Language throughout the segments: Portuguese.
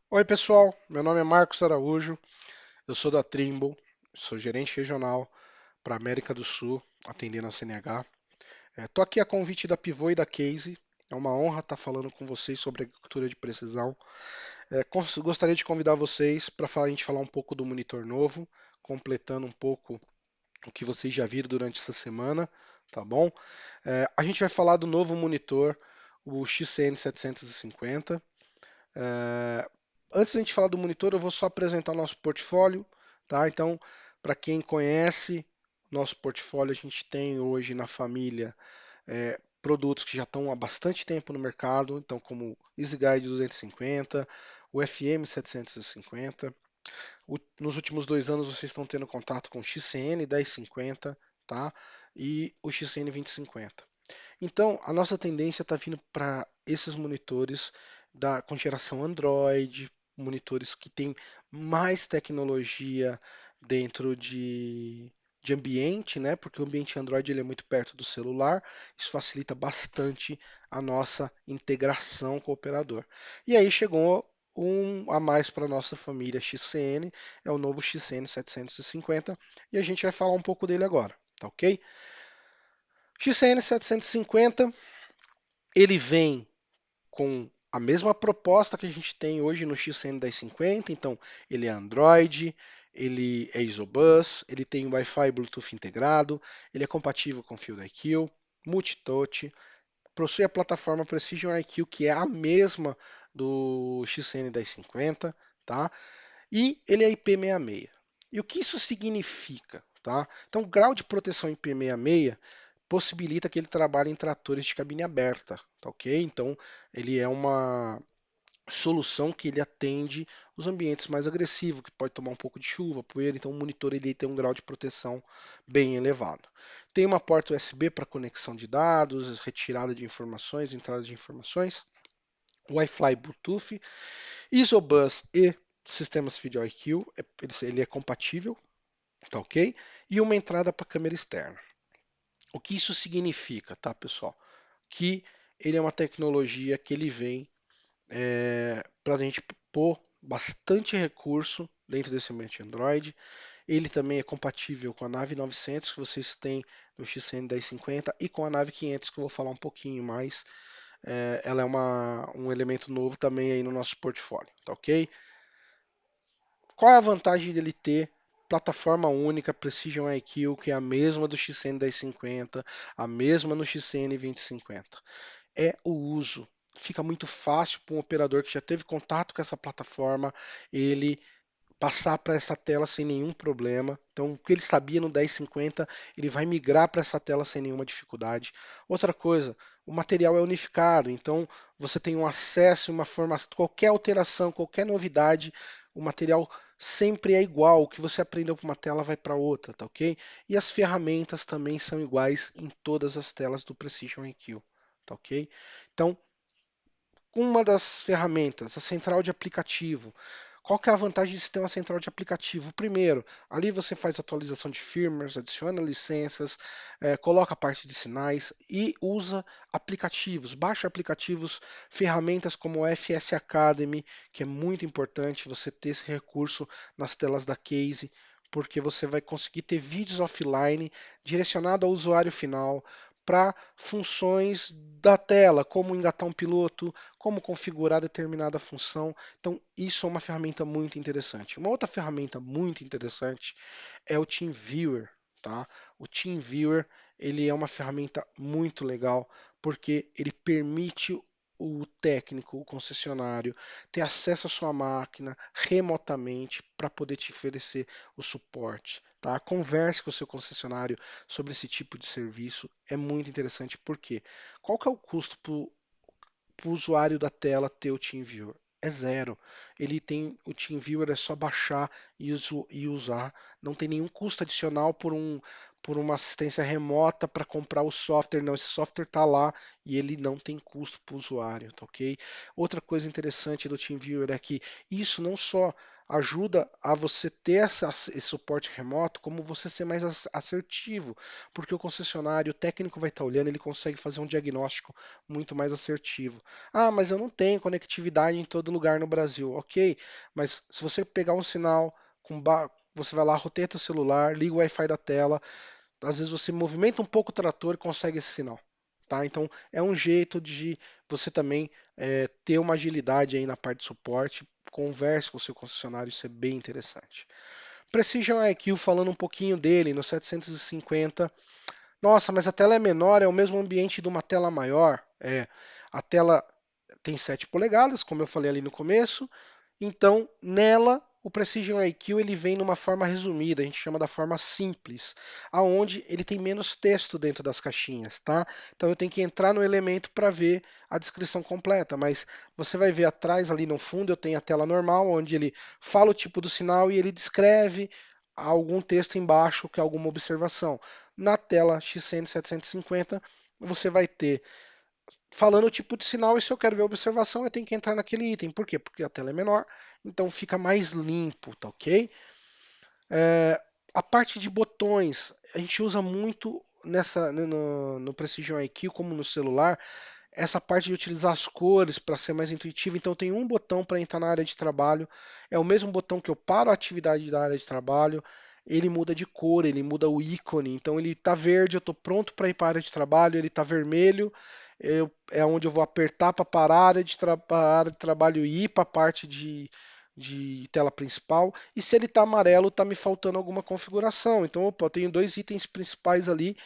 Oi, pessoal. Meu nome é Marcos Araújo. Eu sou da Trimble, sou gerente regional para América do Sul, atendendo a CNH. Estou aqui a convite da Pivô e da Case. É uma honra estar falando com vocês sobre agricultura de precisão. Gostaria de convidar vocês para a gente falar um pouco do monitor novo, completando um pouco o que vocês já viram durante essa semana, tá bom? A gente vai falar do novo monitor, o XCN 750. É, Antes da gente falar do monitor, eu vou só apresentar o nosso portfólio, tá? Então, para quem conhece nosso portfólio, a gente tem hoje na família produtos que já estão há bastante tempo no mercado, então como o EasyGuide 250, o FM 750. Nos últimos 2 anos vocês estão tendo contato com o XCN 1050, tá? E o XCN 2050. Então, a nossa tendência está vindo para esses monitores com geração Android, monitores que têm mais tecnologia dentro de ambiente, né? Porque o ambiente Android ele é muito perto do celular, isso facilita bastante a nossa integração com o operador. E aí chegou um a mais para a nossa família XCN, é o novo XCN 750, e a gente vai falar um pouco dele agora, tá ok? XCN 750 ele vem com a mesma proposta que a gente tem hoje no XN 1050, então ele é Android, ele é Isobus, ele tem Wi-Fi e Bluetooth integrado, ele é compatível com Field IQ, multitouch, possui a plataforma Precision IQ, que é a mesma do XN 1050, tá? E ele é IP66. E o que isso significa, tá? Então, o grau de proteção IP66 possibilita que ele trabalhe em tratores de cabine aberta, tá ok? Então, ele é uma solução que ele atende os ambientes mais agressivos, que pode tomar um pouco de chuva, poeira, então o monitor ele tem um grau de proteção bem elevado. Tem uma porta USB para conexão de dados, retirada de informações, entrada de informações, Wi-Fi, Bluetooth, Isobus e sistemas FeedIQ, ele é compatível, tá ok? E uma entrada para câmera externa. O que isso significa, tá, pessoal? Que ele é uma tecnologia que ele vem para a gente pôr bastante recurso dentro desse ambiente Android. Ele também é compatível com a nave 900 que vocês têm no XN 1050 e com a nave 500 que eu vou falar um pouquinho mais. Ela é um elemento novo também aí no nosso portfólio, tá ok? Qual é a vantagem dele ter plataforma única Precision IQ, que é a mesma do XN 1050, a mesma no XN 2050? É o uso. Fica muito fácil para um operador que já teve contato com essa plataforma, ele passar para essa tela sem nenhum problema. Então, o que ele sabia no 1050, ele vai migrar para essa tela sem nenhuma dificuldade. Outra coisa, o material é unificado, então você tem um acesso, uma formação, qualquer alteração, qualquer novidade, o material sempre é igual. O que você aprendeu para uma tela vai para outra, tá ok? E as ferramentas também são iguais em todas as telas do Precision EQ, tá ok? Então, uma das ferramentas, a central de aplicativo. Qual que é a vantagem de ter uma central de aplicativo? Primeiro, ali você faz atualização de firmwares, adiciona licenças, coloca a parte de sinais e usa aplicativos, baixa aplicativos, ferramentas como o FS Academy, que é muito importante você ter esse recurso nas telas da Case, porque você vai conseguir ter vídeos offline direcionado ao usuário final para funções da tela, como engatar um piloto, como configurar determinada função. Então, isso é uma ferramenta muito interessante. Uma outra ferramenta muito interessante é o TeamViewer, tá? O TeamViewer, ele é uma ferramenta muito legal porque ele permite o técnico, o concessionário, ter acesso à sua máquina remotamente para poder te oferecer o suporte. Tá? Converse com o seu concessionário sobre esse tipo de serviço. É muito interessante porque qual que é o custo para o usuário da tela ter o TeamViewer? É zero. Ele tem o TeamViewer, é só baixar e usar. Não tem nenhum custo adicional por uma assistência remota para comprar o software. Não, esse software está lá e ele não tem custo para o usuário, tá ok? Outra coisa interessante do TeamViewer é que isso não só ajuda a você ter esse suporte remoto, como você ser mais assertivo, porque o concessionário, o técnico vai estar olhando, ele consegue fazer um diagnóstico muito mais assertivo. Ah, mas eu não tenho conectividade em todo lugar no Brasil. Ok, mas se você pegar um sinal você vai lá, roteta o celular, liga o Wi-Fi da tela, às vezes você movimenta um pouco o trator e consegue esse sinal. Tá? Então é um jeito de você também ter uma agilidade aí na parte de suporte. Converse com o seu concessionário, isso é bem interessante. Precision IQ, falando um pouquinho dele, no 750. Nossa, mas a tela é menor, é o mesmo ambiente de uma tela maior. A tela tem 7 polegadas, como eu falei ali no começo. Então, nela, o Precision IQ ele vem numa forma resumida, a gente chama da forma simples, aonde ele tem menos texto dentro das caixinhas, tá? Então eu tenho que entrar no elemento para ver a descrição completa, mas você vai ver atrás ali no fundo eu tenho a tela normal, onde ele fala o tipo do sinal e ele descreve algum texto embaixo que é alguma observação. Na tela XN 750 você vai ter falando o tipo de sinal, e se eu quero ver a observação, eu tenho que entrar naquele item. Por quê? Porque a tela é menor, então fica mais limpo, tá ok? É, a parte de botões, a gente usa muito no Precision IQ, como no celular, essa parte de utilizar as cores para ser mais intuitivo. Então, tem um botão para entrar na área de trabalho, é o mesmo botão que eu paro a atividade da área de trabalho. Ele muda de cor, ele muda o ícone. Então, ele está verde, eu estou pronto para ir para a área de trabalho. Ele está vermelho, é onde eu vou apertar para parar a a área de trabalho e ir para a parte de tela principal. E se ele está amarelo, está me faltando alguma configuração. Então, opa, eu tenho dois itens principais ali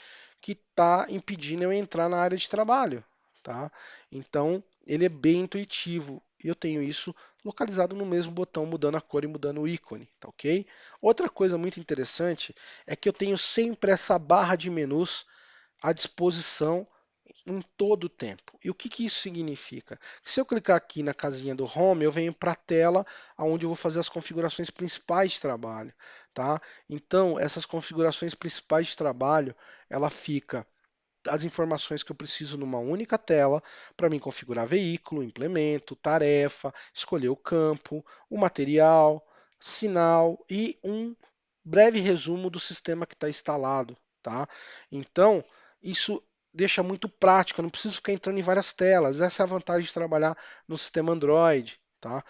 que está impedindo eu entrar na área de trabalho, tá? Então, ele é bem intuitivo. E eu tenho isso localizado no mesmo botão, mudando a cor e mudando o ícone, tá ok? Outra coisa muito interessante é que eu tenho sempre essa barra de menus à disposição em todo o tempo. E o que, que isso significa? Se eu clicar aqui na casinha do Home, eu venho para a tela onde eu vou fazer as configurações principais de trabalho, tá? Então, essas configurações principais de trabalho, ela fica as informações que eu preciso numa única tela para mim configurar veículo, implemento, tarefa, escolher o campo, o material, sinal e um breve resumo do sistema que está instalado, tá? Então, isso deixa muito prático, eu não preciso ficar entrando em várias telas. Essa é a vantagem de trabalhar no sistema Android, tá?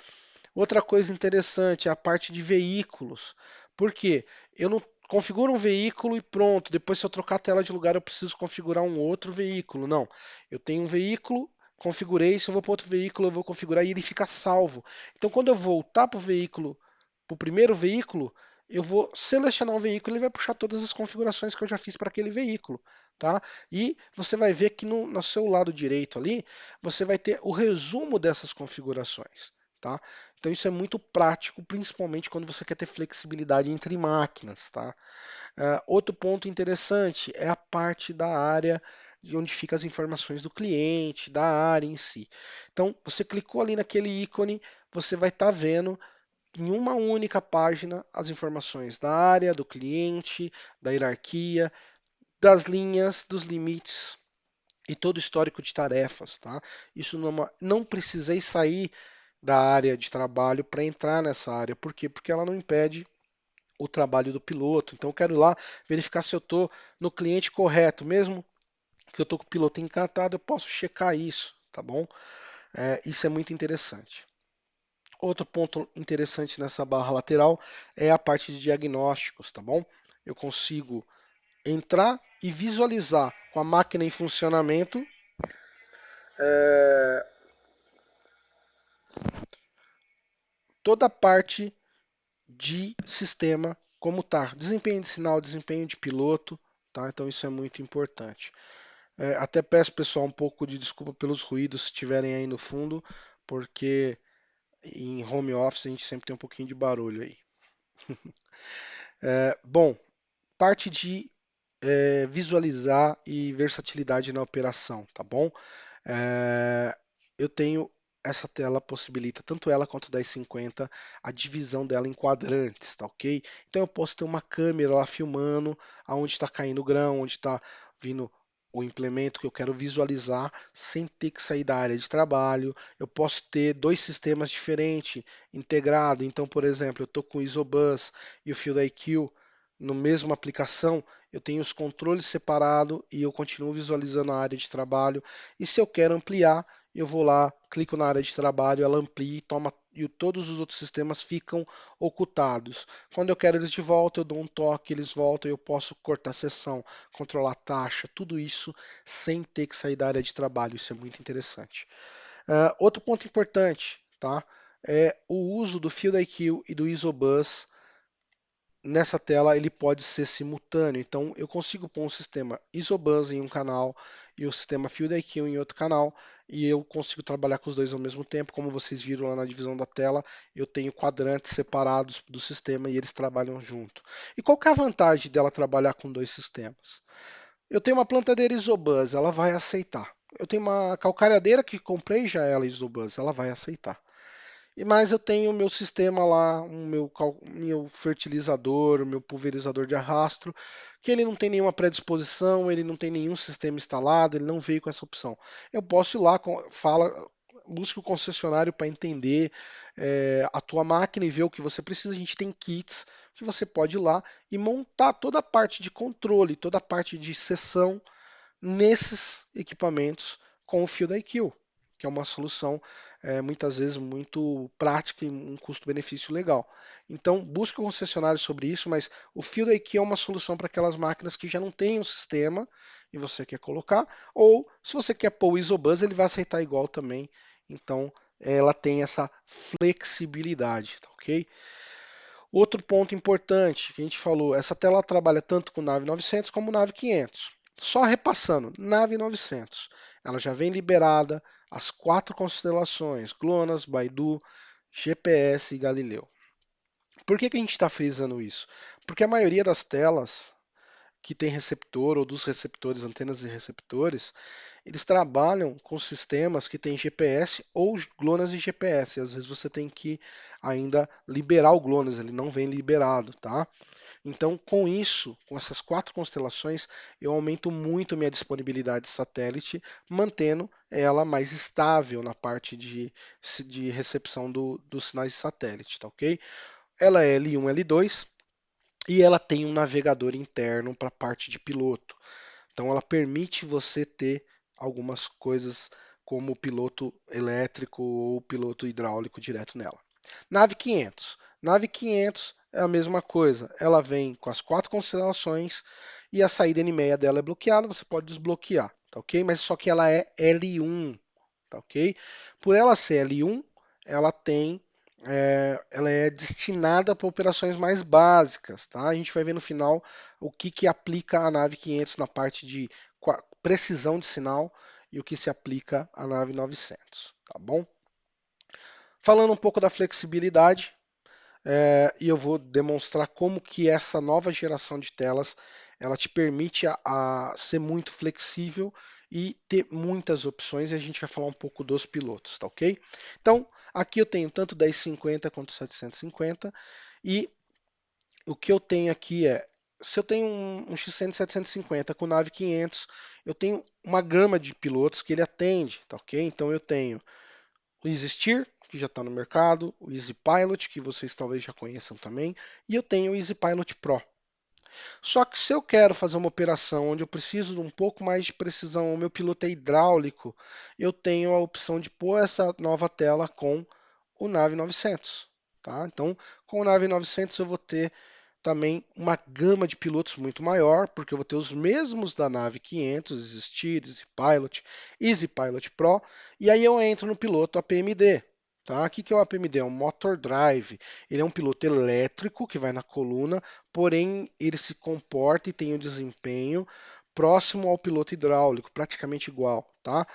Outra coisa interessante é a parte de veículos. Por quê? Eu não configuro um veículo e pronto. Depois, se eu trocar a tela de lugar, eu preciso configurar um outro veículo. Não. Eu tenho um veículo, configurei. Se eu vou para outro veículo, eu vou configurar e ele fica salvo. Então, quando eu voltar para o veículo, para o primeiro veículo, eu vou selecionar o veículo e ele vai puxar todas as configurações que eu já fiz para aquele veículo, tá? E você vai ver que no seu lado direito ali, você vai ter o resumo dessas configurações, tá? Então isso é muito prático, principalmente quando você quer ter flexibilidade entre máquinas, tá? Outro ponto interessante é a parte da área de onde ficam as informações do cliente, da área em si. Então, você clicou ali naquele ícone, você vai estar vendo em uma única página as informações da área, do cliente, da hierarquia, das linhas, dos limites e todo o histórico de tarefas, tá? Isso não precisei sair da área de trabalho para entrar nessa área. Por quê? Porque ela não impede o trabalho do piloto. Então eu quero ir lá verificar se eu estou no cliente correto, mesmo que eu estou com o piloto encantado, eu posso checar isso, tá bom? Isso é muito interessante. Outro ponto interessante nessa barra lateral é a parte de diagnósticos, tá bom? Eu consigo entrar e visualizar com a máquina em funcionamento é, toda a parte de sistema como tá, desempenho de sinal, desempenho de piloto, tá? Então isso é muito importante. Até peço pessoal um pouco de desculpa pelos ruídos se estiverem aí no fundo, porque em home office a gente sempre tem um pouquinho de barulho aí. Bom, parte de visualizar e versatilidade na operação, tá bom? Eu tenho essa tela possibilita tanto ela quanto o 1050 a divisão dela em quadrantes, tá ok? Então eu posso ter uma câmera lá filmando aonde está caindo o grão, onde está vindo o implemento que eu quero visualizar sem ter que sair da área de trabalho. Eu posso ter dois sistemas diferentes integrados. Então, por exemplo, eu estou com o Isobus e o FieldIQ no mesmo aplicação, eu tenho os controles separados e eu continuo visualizando a área de trabalho. E se eu quero ampliar, eu vou lá, clico na área de trabalho, ela amplia e toma e todos os outros sistemas ficam ocultados. Quando eu quero eles de volta, eu dou um toque, eles voltam e eu posso cortar a sessão, controlar taxa, tudo isso sem ter que sair da área de trabalho. Isso é muito interessante. Outro ponto importante, tá? É o uso do FieldIQ e do Isobus nessa tela. Ele pode ser simultâneo. Então eu consigo pôr um sistema Isobus em um canal e o sistema FieldIQ em outro canal e eu consigo trabalhar com os dois ao mesmo tempo. Como vocês viram lá na divisão da tela, eu tenho quadrantes separados do sistema e eles trabalham junto. E qual que é a vantagem dela trabalhar com dois sistemas? Eu tenho uma plantadeira Isobus, ela vai aceitar. Eu tenho uma calcareadeira que comprei já ela Isobus, ela vai aceitar. E mais eu tenho o meu sistema lá, meu fertilizador, o meu pulverizador de arrasto, que ele não tem nenhuma predisposição, ele não tem nenhum sistema instalado, ele não veio com essa opção. Eu posso ir lá, busque o concessionário para entender a tua máquina e ver o que você precisa. A gente tem kits que você pode ir lá e montar toda a parte de controle, toda a parte de seção nesses equipamentos com o FieldIQ, que é uma solução muitas vezes muito prática e um custo-benefício legal. Então, busque um concessionário sobre isso, mas o FieldIQ é uma solução para aquelas máquinas que já não têm um sistema e você quer colocar, ou se você quer pôr o Isobus, ele vai aceitar igual também. Então, ela tem essa flexibilidade, tá ok? Outro ponto importante que a gente falou, essa tela trabalha tanto com nave 900 como nave 500. Só repassando, nave 900, ela já vem liberada as quatro constelações, GLONASS, Baidu, GPS e Galileu. Por que a gente está frisando isso? Porque a maioria das telas que tem receptor ou dos receptores, antenas e receptores, eles trabalham com sistemas que têm GPS ou GLONASS e GPS. Às vezes você tem que ainda liberar o GLONASS, ele não vem liberado, tá? Então, com isso, com essas quatro constelações, eu aumento muito minha disponibilidade de satélite, mantendo ela mais estável na parte de recepção dos sinais de satélite, tá ok? Ela é L1, L2 e ela tem um navegador interno para a parte de piloto. Então, ela permite você ter algumas coisas como piloto elétrico ou piloto hidráulico direto nela. Nave 500. Nave 500 é a mesma coisa. Ela vem com as quatro constelações e a saída N6 dela é bloqueada. Você pode desbloquear, tá ok? Mas só que ela é L1, tá ok? Por ela ser L1, ela tem ela é destinada para operações mais básicas, tá? A gente vai ver no final o que aplica a nave 500 na parte de precisão de sinal e o que se aplica à nave 900, tá bom? Falando um pouco da flexibilidade, e eu vou demonstrar como que essa nova geração de telas ela te permite a ser muito flexível e ter muitas opções, e a gente vai falar um pouco dos pilotos, tá ok? Então, aqui eu tenho tanto 1050 quanto 750, e o que eu tenho aqui se eu tenho um X100 750 com nave 500, eu tenho uma gama de pilotos que ele atende, tá ok? Então eu tenho o EasySteer, que já está no mercado, o EasyPilot, que vocês talvez já conheçam também, e eu tenho o EasyPilot Pro. Só que se eu quero fazer uma operação onde eu preciso de um pouco mais de precisão, o meu piloto é hidráulico, eu tenho a opção de pôr essa nova tela com o Nave 900. Tá? Então, com o Nave 900 eu vou ter também uma gama de pilotos muito maior, porque eu vou ter os mesmos da nave 500, Existir, Easy Pilot Pro, e aí eu entro no piloto APMD. Tá? O que é o APMD? É um Motor Drive. Ele é um piloto elétrico que vai na coluna, porém ele se comporta e tem um desempenho próximo ao piloto hidráulico, praticamente igual, tá?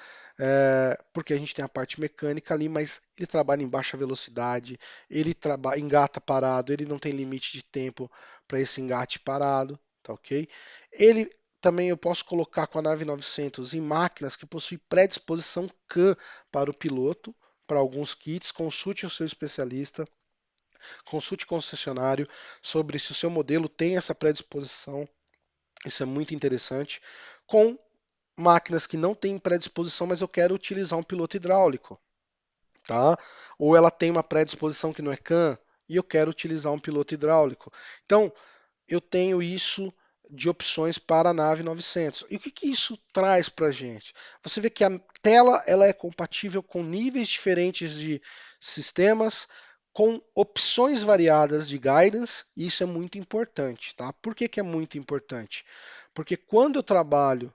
Porque a gente tem a parte mecânica ali, mas ele trabalha em baixa velocidade, ele engata parado, ele não tem limite de tempo para esse engate parado, tá ok? Ele também eu posso colocar com a nave 900 em máquinas que possuem predisposição CAN para o piloto, para alguns kits. Consulte o seu especialista, consulte o concessionário sobre se o seu modelo tem essa predisposição. Isso é muito interessante. Com máquinas que não têm predisposição, mas eu quero utilizar um piloto hidráulico, tá? Ou ela tem uma predisposição que não é CAN e eu quero utilizar um piloto hidráulico. Então, eu tenho isso de opções para a nave 900. E o que, que isso traz para a gente? Você vê que a tela ela é compatível com níveis diferentes de sistemas, com opções variadas de guidance, e isso é muito importante, tá? Por que, que é muito importante? Porque quando eu trabalho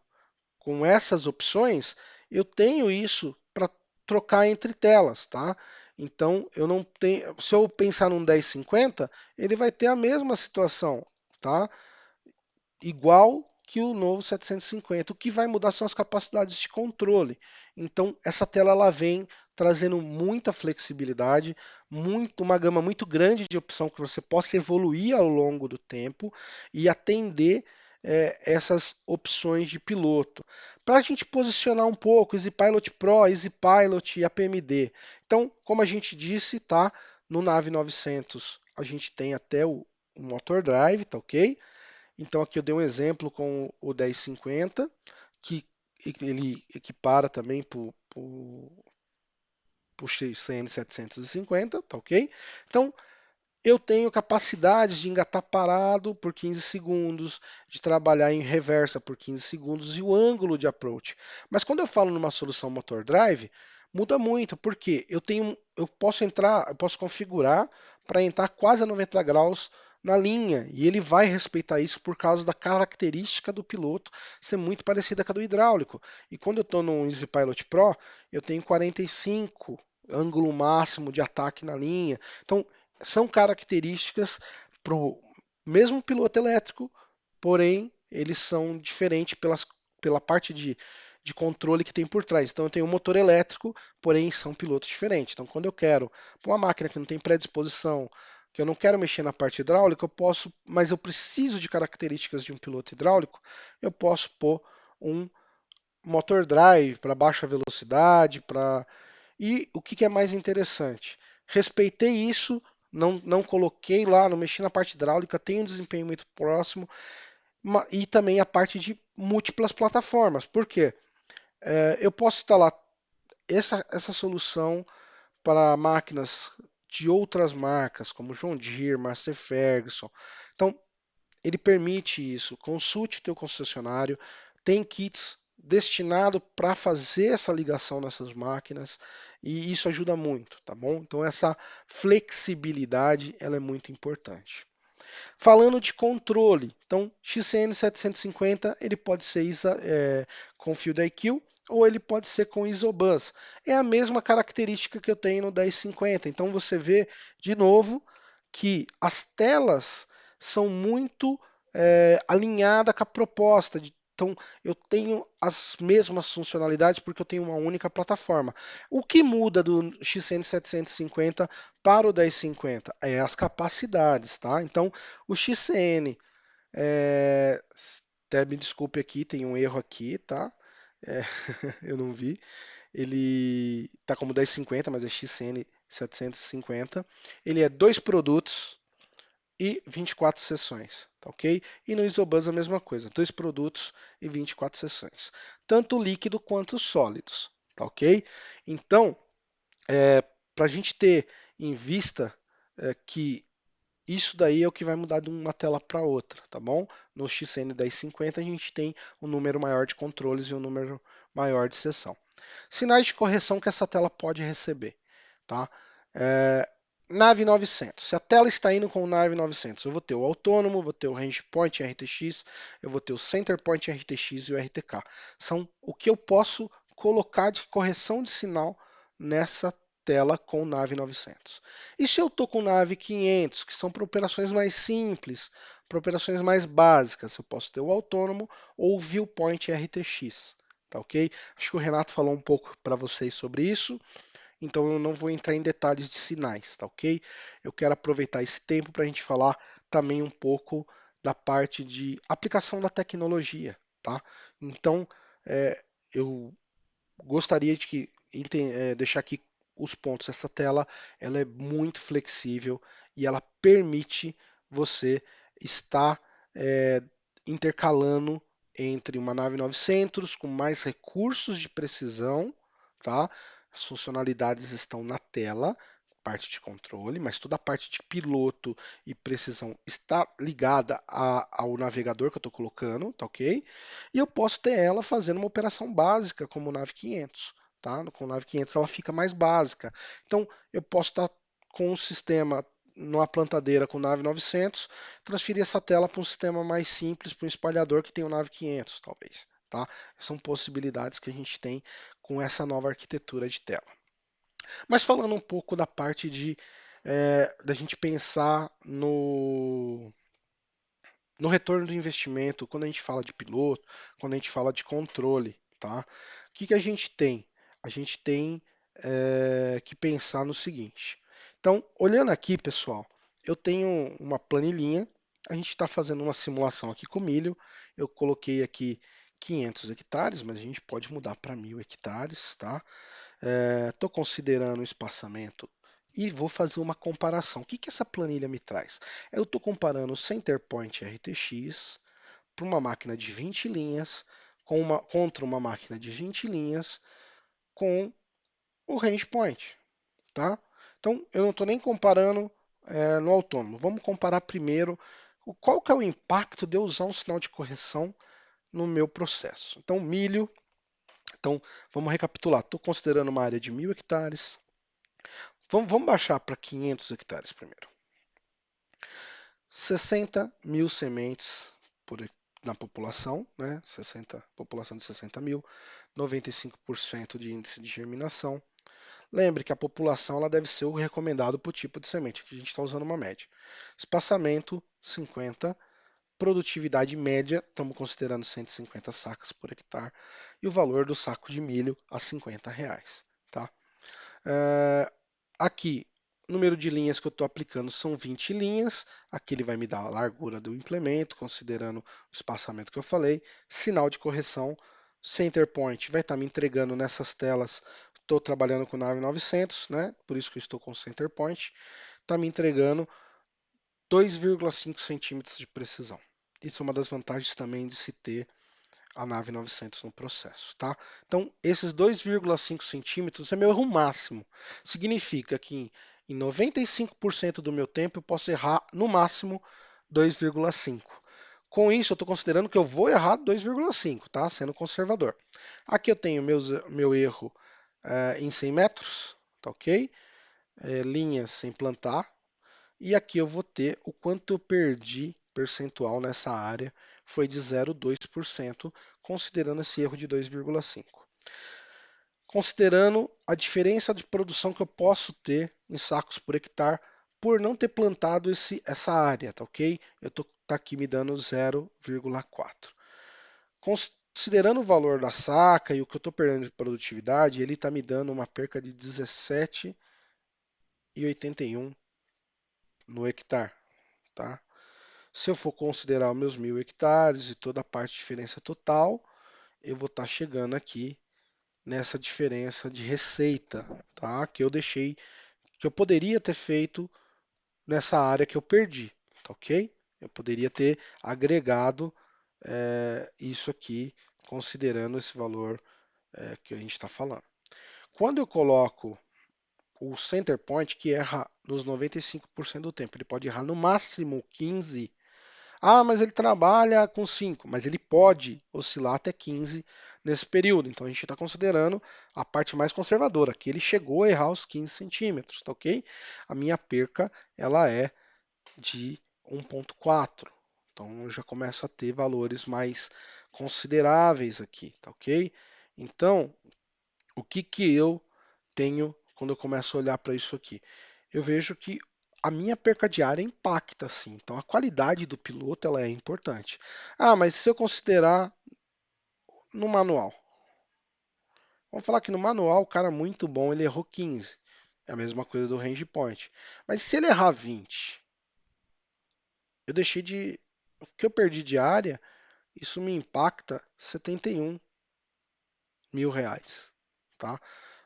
com essas opções, eu tenho isso para trocar entre telas, tá? Então, eu não tenho, se eu pensar num 1050, ele vai ter a mesma situação, tá? Igual que o novo 750. O que vai mudar são as capacidades de controle. Então, essa tela ela vem trazendo muita flexibilidade, uma gama muito grande de opção que você possa evoluir ao longo do tempo e atender essas opções de piloto. Para a gente posicionar um pouco, Easy Pilot Pro, Easy Pilot e APMD. Então, como a gente disse, tá? No Nave 900 a gente tem até o Motor Drive, tá ok? Então aqui eu dei um exemplo com o 1050, que ele equipara também para o CN 750, tá ok? Então eu tenho capacidade de engatar parado por 15 segundos, de trabalhar em reversa por 15 segundos e o ângulo de approach. Mas quando eu falo numa solução motor drive, muda muito, porque eu posso entrar, eu posso configurar para entrar quase a 90 graus na linha, e ele vai respeitar isso por causa da característica do piloto ser muito parecida com a do hidráulico. E quando eu estou no Easy Pilot Pro, eu tenho 45 ângulo máximo de ataque na linha. Então, são características para o mesmo piloto elétrico, porém eles são diferentes pela parte de controle que tem por trás. Então eu tenho um motor elétrico, porém são pilotos diferentes. Então quando eu quero uma máquina que não tem predisposição, que eu não quero mexer na parte hidráulica, eu posso, mas eu preciso de características de um piloto hidráulico, eu posso pôr um motor drive para baixa velocidade, para e o que, que é mais interessante? Respeitei isso, não coloquei lá, não mexi na parte hidráulica, tem um desempenho muito próximo, e também a parte de múltiplas plataformas. Por quê? Eu posso instalar essa solução para máquinas de outras marcas, como John Deere, Massey Ferguson. Então, ele permite isso. Consulte o teu concessionário, tem kits destinado para fazer essa ligação nessas máquinas e isso ajuda muito, tá bom? Então essa flexibilidade ela é muito importante. Falando de controle, então XCN 750 ele pode ser com Field IQ ou ele pode ser com Isobus. É a mesma característica que eu tenho no 1050. Então você vê de novo que as telas são muito alinhadas com a proposta. Então eu tenho as mesmas funcionalidades porque eu tenho uma única plataforma. O que muda do XN 750 para o 1050 é as capacidades, tá? Então o XCN, é, até me desculpe aqui, tem um erro aqui, tá? É, eu não vi. Ele tá como 1050, mas é XCN 750. Ele é dois produtos e 24 sessões, tá ok? E no Isobus a mesma coisa, dois produtos e 24 sessões, tanto líquido quanto sólidos, tá ok? Então, para a gente ter em vista que isso daí é o que vai mudar de uma tela para outra, tá bom? No XN 1050 a gente tem um número maior de controles e um número maior de sessão. Sinais de correção que essa tela pode receber, tá? É, Nave 900. Se a tela está indo com o Nave 900, eu vou ter o autônomo, vou ter o Range Point RTX, eu vou ter o Center Point RTX e o RTK. São o que eu posso colocar de correção de sinal nessa tela com Nave 900. E se eu estou com Nave 500, que são para operações mais simples, para operações mais básicas, eu posso ter o autônomo ou o Viewpoint RTX, tá ok? Acho que o Renato falou um pouco para vocês sobre isso, então eu não vou entrar em detalhes de sinais, tá ok? Eu quero aproveitar esse tempo para a gente falar também um pouco da parte de aplicação da tecnologia, tá? Então, eu gostaria de deixar aqui os pontos. Essa tela ela é muito flexível e ela permite você estar é, intercalando entre uma nave 900 com mais recursos de precisão, tá? As funcionalidades estão na tela, parte de controle, mas toda a parte de piloto e precisão está ligada ao navegador que eu estou colocando, tá ok? E eu posso ter ela fazendo uma operação básica como o Nav 500, tá? Com o Nav 500 ela fica mais básica. Então eu posso estar com um sistema numa plantadeira com Nav 900, transferir essa tela para um sistema mais simples, para um espalhador que tem o Nav 500, talvez, tá? São possibilidades que a gente tem com essa nova arquitetura de tela. Mas falando um pouco da parte da gente pensar no retorno do investimento, quando a gente fala de piloto, quando a gente fala de controle, tá? O que que a gente tem? A gente tem que pensar no seguinte. Então, olhando aqui, pessoal, eu tenho uma planilhinha, a gente está fazendo uma simulação aqui com milho, eu coloquei aqui 500 hectares, mas a gente pode mudar para 1.000 hectares, tá? Estou considerando o espaçamento e vou fazer uma comparação. O que que essa planilha me traz? Eu estou comparando o Centerpoint RTX para uma máquina de 20 linhas contra uma máquina de 20 linhas com o Range Point, tá? Então, eu não estou nem comparando no autônomo. Vamos comparar primeiro qual que é o impacto de eu usar um sinal de correção no meu processo. Então, milho. Então, vamos recapitular. Estou considerando uma área de 1.000 hectares. Vamos baixar para 500 hectares primeiro. 60 mil sementes na população, né? População de 60 mil, 95% de índice de germinação. Lembre que a população ela deve ser o recomendado por tipo de semente, que a gente está usando uma média. Espaçamento 50, produtividade média, estamos considerando 150 sacas por hectare, e o valor do saco de milho a R$ 50. Tá? Aqui, número de linhas que eu estou aplicando são 20 linhas. Aqui ele vai me dar a largura do implemento, considerando o espaçamento que eu falei. Sinal de correção, center point vai estar me entregando nessas telas. Estou trabalhando com nave 900, né? Por isso que eu estou com center point. Está me entregando 2,5 centímetros de precisão. Isso é uma das vantagens também de se ter a nave 900 no processo, tá? Então, esses 2,5 centímetros é meu erro máximo. Significa que em 95% do meu tempo eu posso errar no máximo 2,5. Com isso, eu estou considerando que eu vou errar 2,5, tá? Sendo conservador. Aqui eu tenho meu erro em 100 metros, tá ok? Linhas sem plantar. E aqui eu vou ter o quanto eu perdi percentual nessa área, foi de 0,2%, considerando esse erro de 2,5%. Considerando a diferença de produção que eu posso ter em sacos por hectare por não ter plantado essa área, tá ok? Tá aqui me dando 0,4. Considerando o valor da saca e o que eu estou perdendo de produtividade, ele está me dando uma perca de 17,81 no hectare, tá? Se eu for considerar os meus 1.000 hectares e toda a parte de diferença total, eu vou estar chegando aqui nessa diferença de receita, tá? Que eu deixei, que eu poderia ter feito nessa área que eu perdi, tá ok? Eu poderia ter agregado isso aqui, considerando esse valor que a gente está falando. Quando eu coloco o center point, que erra nos 95% do tempo, ele pode errar no máximo 15%. Ah, mas ele trabalha com 5, mas ele pode oscilar até 15 nesse período. Então a gente está considerando a parte mais conservadora, que ele chegou a errar os 15 centímetros, tá ok? A minha perca ela é de 1,4. Então eu já começo a ter valores mais consideráveis aqui, tá ok? Então, o que que eu tenho quando eu começo a olhar para isso aqui? Eu vejo que a minha perca diária impacta, sim. Então, a qualidade do piloto ela é importante. Ah, mas se eu considerar no manual, vamos falar que no manual o cara é muito bom, ele errou 15. É a mesma coisa do range point. Mas se ele errar 20, eu deixei de. O que eu perdi de área, isso me impacta R$ 71.000, tá?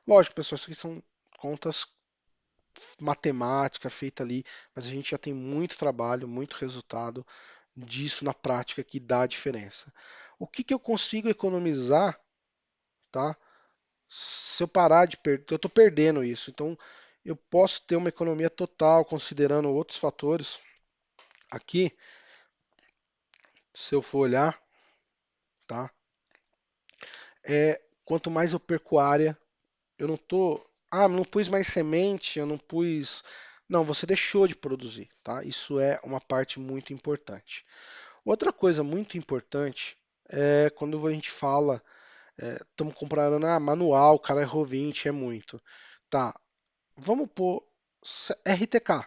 Lógico, pessoal, isso aqui são contas matemática feita ali, mas a gente já tem muito trabalho, muito resultado disso na prática que dá a diferença. O que eu consigo economizar, tá? Se eu parar de perder, eu estou perdendo isso. Então, eu posso ter uma economia total considerando outros fatores. Aqui, se eu for olhar, tá? Quanto mais eu perco área, eu não tô, não pus mais semente, eu não pus, não, você deixou de produzir, tá? Isso é uma parte muito importante. Outra coisa muito importante é quando a gente fala, estamos comparando, manual, o cara errou 20, é muito. Tá, vamos pôr RTK.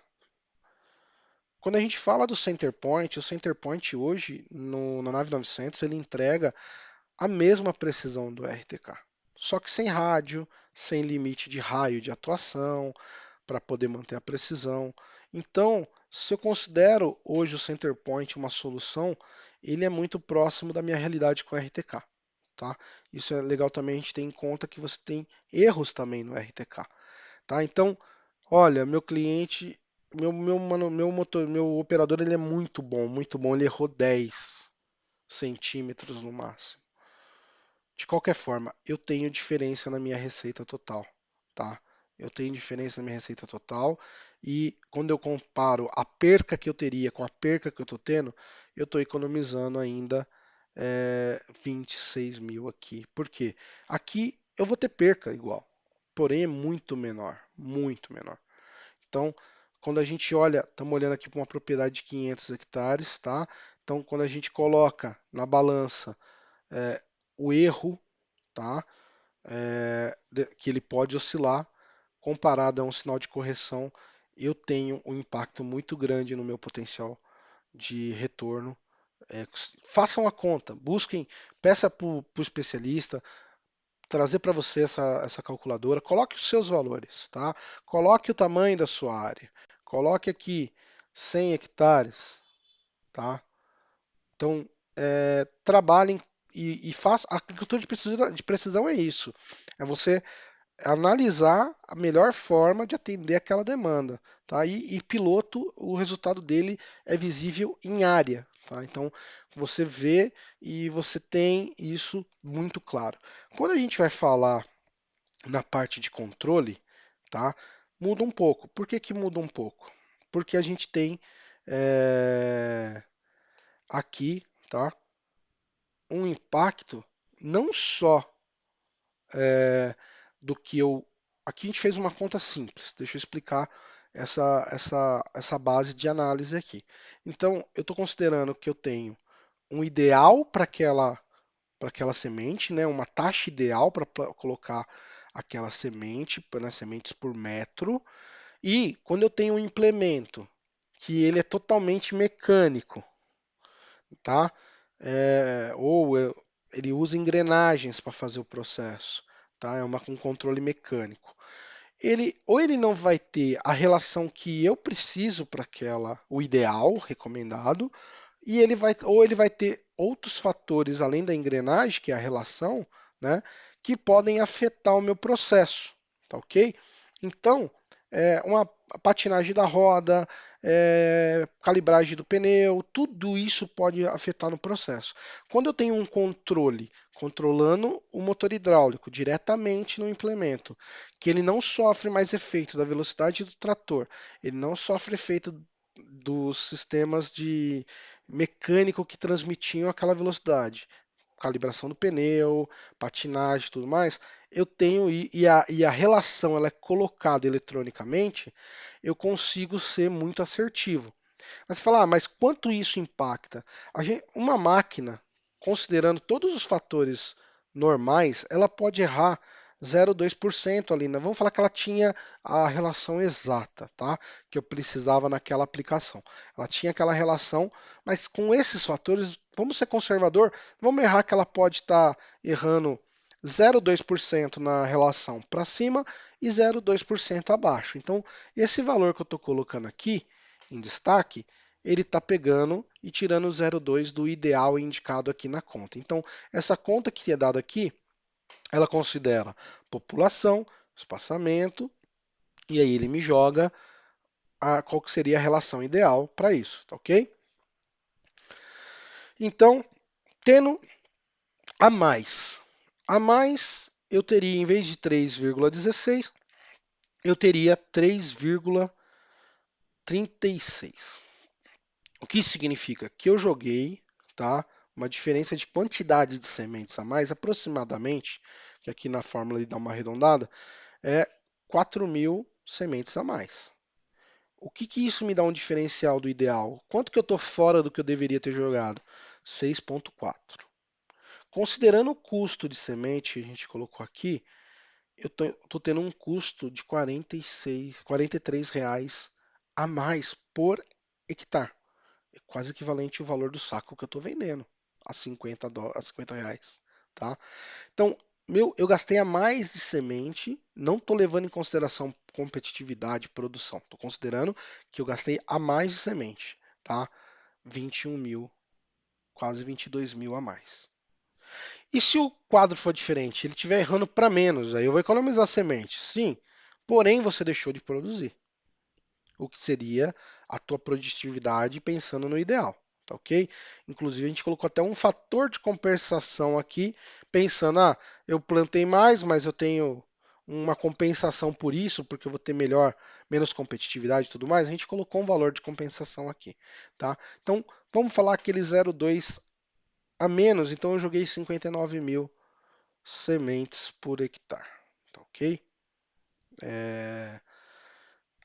Quando a gente fala do Center Point, o Center Point hoje, na nave 900, ele entrega a mesma precisão do RTK. Só que sem rádio, sem limite de raio de atuação, para poder manter a precisão. Então, se eu considero hoje o Center Point uma solução, ele é muito próximo da minha realidade com o RTK. Tá? Isso é legal também a gente ter em conta que você tem erros também no RTK. Tá? Então, olha, meu cliente, meu operador, ele é muito bom, muito bom. Ele errou 10 centímetros no máximo. De qualquer forma, eu tenho diferença na minha receita total, tá? Eu tenho diferença na minha receita total e quando eu comparo a perca que eu teria com a perca que eu estou tendo, eu estou economizando ainda 26 mil aqui. Por quê? Aqui eu vou ter perca igual, porém é muito menor, muito menor. Então, quando a gente olha, estamos olhando aqui para uma propriedade de 500 hectares, tá? Então, quando a gente coloca na balança o erro, tá? Que ele pode oscilar, comparado a um sinal de correção, eu tenho um impacto muito grande no meu potencial de retorno. Façam a conta, busquem, peça para o especialista trazer para você essa calculadora, coloque os seus valores, tá? Coloque o tamanho da sua área, coloque aqui 100 hectares, tá? Então, trabalhem e façam. A agricultura de precisão é isso. É você analisar a melhor forma de atender aquela demanda, tá? E piloto, o resultado dele é visível em área, tá? Então você vê e você tem isso muito claro. Quando a gente vai falar na parte de controle, tá? Muda um pouco. Por que que muda um pouco? Porque a gente tem aqui, tá? Um impacto não só é, do que eu. Aqui a gente fez uma conta simples. Deixa eu explicar essa base de análise aqui. Então, eu estou considerando que eu tenho um ideal para aquela semente, né? Uma taxa ideal para colocar aquela semente, né? Sementes por metro. E quando eu tenho um implemento que ele é totalmente mecânico, tá? Ele usa engrenagens para fazer o processo, tá? É um controle mecânico. Ele não vai ter a relação que eu preciso para aquela, o ideal recomendado, ou ele vai ter outros fatores além da engrenagem, que é a relação, né, que podem afetar o meu processo, tá ok? Então, uma patinagem da roda, calibragem do pneu, tudo isso pode afetar no processo. Quando eu tenho um controle controlando o motor hidráulico diretamente no implemento, que ele não sofre mais efeito da velocidade do trator, ele não sofre efeito dos sistemas de mecânico que transmitiam aquela velocidade, calibração do pneu, patinagem e tudo mais, eu tenho e a relação ela é colocada eletronicamente, eu consigo ser muito assertivo. Mas você fala, mas quanto isso impacta? Uma máquina, considerando todos os fatores normais, ela pode errar 0,2% ali, né? Vamos falar que ela tinha a relação exata, tá? Que eu precisava naquela aplicação. Ela tinha aquela relação, mas com esses fatores, vamos ser conservador, vamos errar que ela pode estar errando 0,2% na relação para cima e 0,2% abaixo. Então, esse valor que eu estou colocando aqui em destaque, ele está pegando e tirando 0,2 do ideal indicado aqui na conta. Então, essa conta que é dada aqui, ela considera população, espaçamento, e aí ele me joga qual que seria a relação ideal para isso, tá ok? Então, tendo a mais eu teria, em vez de 3,16, eu teria 3,36. O que significa que eu joguei, tá? Uma diferença de quantidade de sementes a mais, aproximadamente, que aqui na fórmula ele dá uma arredondada, é 4.000 sementes a mais. O que que isso me dá um diferencial do ideal? Quanto que eu estou fora do que eu deveria ter jogado? 6,4. Considerando o custo de semente que a gente colocou aqui, eu tô tendo um custo de 43 reais a mais por hectare. É quase equivalente ao valor do saco que eu estou vendendo, a 50 reais, tá? Então, eu gastei a mais de semente, não estou levando em consideração competitividade, produção. Estou considerando que eu gastei a mais de semente, tá? 21 mil, quase 22 mil a mais. E se o quadro for diferente, ele estiver errando para menos, aí eu vou economizar semente, sim. Porém, você deixou de produzir, o que seria a tua produtividade pensando no ideal, tá ok? Inclusive, a gente colocou até um fator de compensação aqui, pensando, eu plantei mais, mas eu tenho uma compensação por isso, porque eu vou ter menos competitividade e tudo mais. A gente colocou um valor de compensação aqui, tá? Então, vamos falar aquele 0,2 a menos, então eu joguei 59 mil sementes por hectare, tá ok?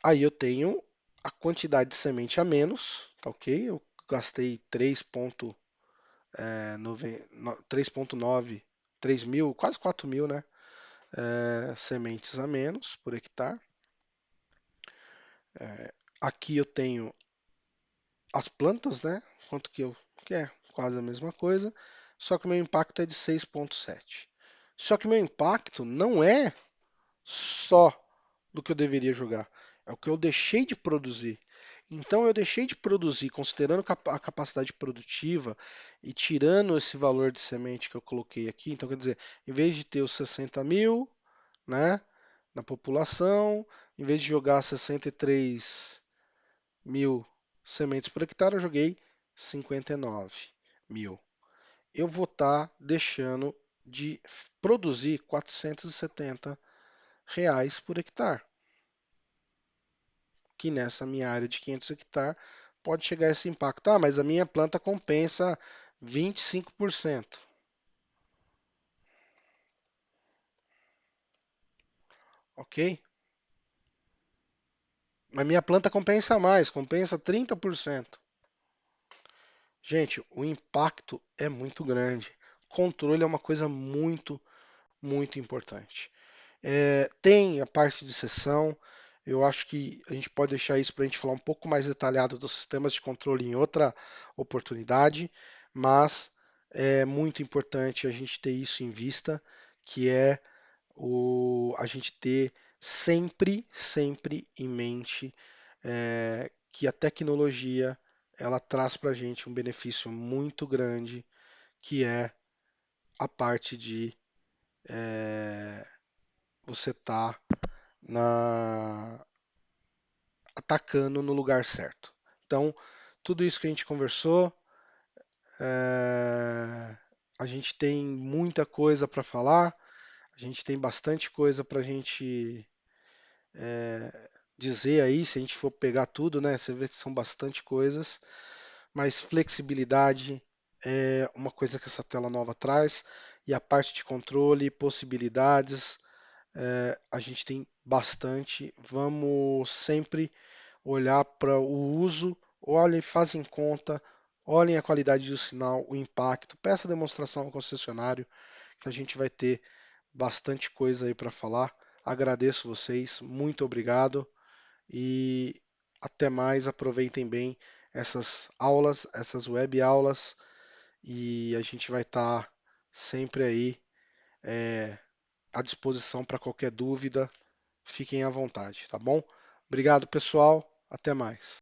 Aí eu tenho a quantidade de semente a menos, tá ok? Eu gastei 3,9, 3 mil, quase 4 mil, né? Sementes a menos por hectare. Aqui eu tenho as plantas, né? Quanto que é quase a mesma coisa, só que o meu impacto é de 6,7. Só que o meu impacto não é só do que eu deveria jogar. É o que eu deixei de produzir. Então eu deixei de produzir, considerando a capacidade produtiva e tirando esse valor de semente que eu coloquei aqui. Então, quer dizer, em vez de ter os 60 mil, né, na população, em vez de jogar 63 mil sementes por hectare, eu joguei 59 mil. Eu vou estar deixando de produzir 470 reais por hectare, que nessa minha área de 500 hectares pode chegar a esse impacto. Mas a minha planta compensa 25%, ok? A minha planta compensa mais, compensa 30%. Gente, o impacto é muito grande. Controle é uma coisa muito, muito importante. Tem a parte de sessão. Eu acho que a gente pode deixar isso para a gente falar um pouco mais detalhado dos sistemas de controle em outra oportunidade, mas é muito importante a gente ter isso em vista, que é a gente ter sempre, sempre em mente que a tecnologia ela traz para a gente um benefício muito grande, que é a parte de você estar na atacando no lugar certo. Então, tudo isso que a gente conversou, a gente tem muita coisa para falar, a gente tem bastante coisa para a gente dizer aí, se a gente for pegar tudo, né? Você vê que são bastante coisas, mas flexibilidade é uma coisa que essa tela nova traz, e a parte de controle, possibilidades, a gente tem bastante. Vamos sempre olhar para o uso, olhem, fazem conta, olhem a qualidade do sinal, o impacto, peça demonstração ao concessionário, que a gente vai ter bastante coisa aí para falar. Agradeço vocês, muito obrigado e até mais. Aproveitem bem essas aulas, essas web aulas, e a gente vai estar sempre aí à disposição para qualquer dúvida. Fiquem à vontade, tá bom? Obrigado, pessoal. Até mais.